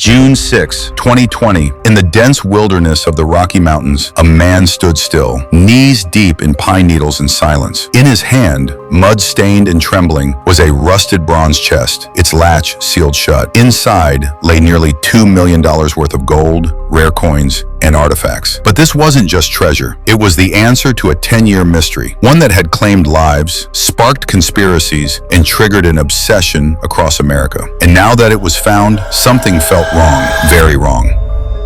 June 6, 2020, in the dense wilderness of the Rocky Mountains, a man stood still, knees deep in pine needles and silence. In his hand, mud-stained and trembling, was a rusted bronze chest, its latch sealed shut. Inside lay nearly $2 million worth of gold, rare coins, and artifacts. But this wasn't just treasure. It was the answer to a 10-year mystery, one that had claimed lives, sparked conspiracies, and triggered an obsession across America. And now that it was found, something felt wrong, very wrong.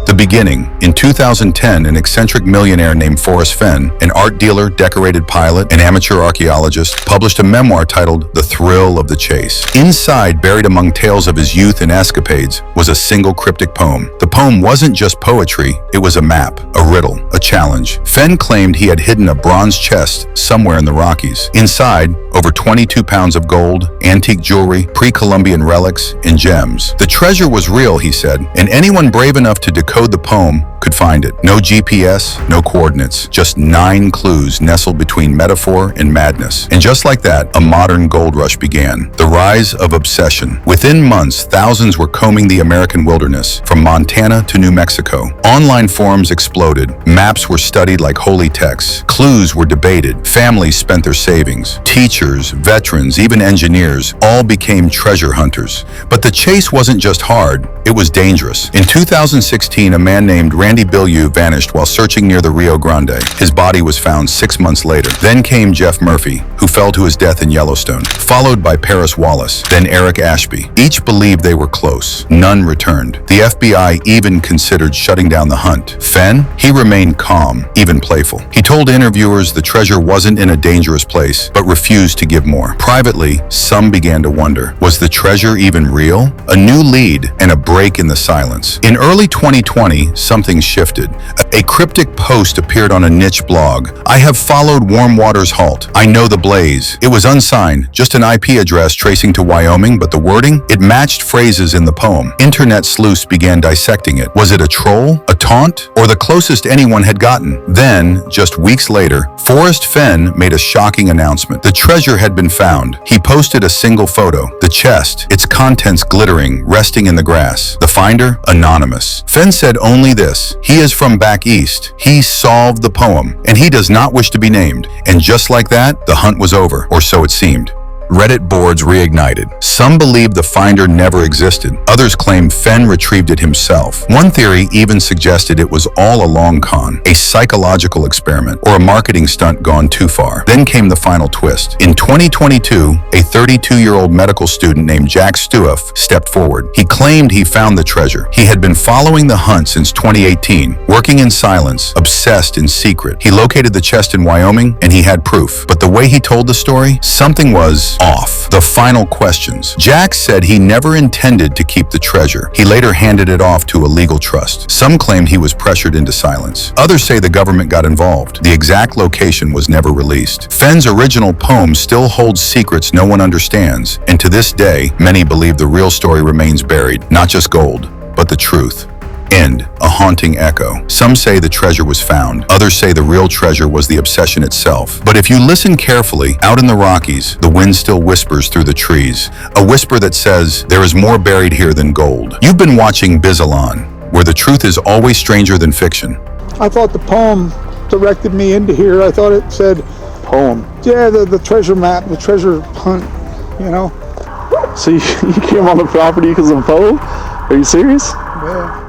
The beginning. In 2010, an eccentric millionaire named Forrest Fenn, an art dealer, decorated pilot, and amateur archaeologist, published a memoir titled The Thrill of the Chase. Inside, buried among tales of his youth and escapades, was a single cryptic poem. The poem wasn't just poetry, it was a map, a riddle, a challenge. Fenn claimed he had hidden a bronze chest somewhere in the Rockies. Inside, over 22 pounds of gold, antique jewelry, pre-Columbian relics, and gems. The treasure was real, he said, and anyone brave enough to decode the poem could find it. No GPS, no coordinates, just 9 clues nestled between metaphor and madness. And just like that, a modern gold rush began. The rise of obsession. Within months, thousands were combing the American wilderness, from Montana to New Mexico. Online forums exploded. Maps were studied like holy texts. Clues were debated. Families spent their savings. Teachers, veterans, even engineers, all became treasure hunters. But the chase wasn't just hard, it was dangerous. In 2016, a man named Randy Bilyeu vanished while searching near the Rio Grande. His body was found 6 months later. Then came Jeff Murphy, who fell to his death in Yellowstone, followed by Wallace, then Eric Ashby. Each believed they were close. None returned. The FBI even considered shutting down the hunt. Fenn? He remained calm, even playful. He told interviewers the treasure wasn't in a dangerous place, but refused to give more. Privately, some began to wonder, was the treasure even real? A new lead and a break in the silence. In early 2020, something shifted. A cryptic post appeared on a niche blog. I have followed Warm Water's halt. I know the blaze. It was unsigned, just an IP address tracing to Wyoming, but the wording? It matched phrases in the poem. Internet sleuths began dissecting it. Was it a troll, a taunt, or the closest anyone had gotten? Then, just weeks later, Forrest Fenn made a shocking announcement. The treasure had been found. He posted a single photo. The chest, its contents glittering, resting in the grass. The finder? Anonymous. Fenn said only this: he is from back east. He solved the poem, and he does not wish to be named. And just like that, the hunt was over, or so it seemed. Reddit boards reignited. Some believed the finder never existed. Others claimed Fenn retrieved it himself. One theory even suggested it was all a long con, a psychological experiment, or a marketing stunt gone too far. Then came the final twist. In 2022, a 32-year-old medical student named Jack Stuef stepped forward. He claimed he found the treasure. He had been following the hunt since 2018, working in silence, obsessed in secret. He located the chest in Wyoming, and he had proof. But the way he told the story, something was off. The final questions. Jack said he never intended to keep the treasure. He later handed it off to a legal trust. Some claimed he was pressured into silence. Others say the government got involved. The exact location was never released. Fenn's original poem still holds secrets no one understands, and to this day, many believe the real story remains buried. Not just gold, but the truth. End. A haunting echo. Some say the treasure was found. Others say the real treasure was the obsession itself. But if you listen carefully, out in the Rockies, the wind still whispers through the trees. A whisper that says, there is more buried here than gold. You've been watching Bizilon, where the truth is always stranger than fiction. I thought the poem directed me into here. I thought it said, Poem? yeah, the treasure map, the treasure hunt, you know. So you came on the property because of a poem? Are you serious? Yeah.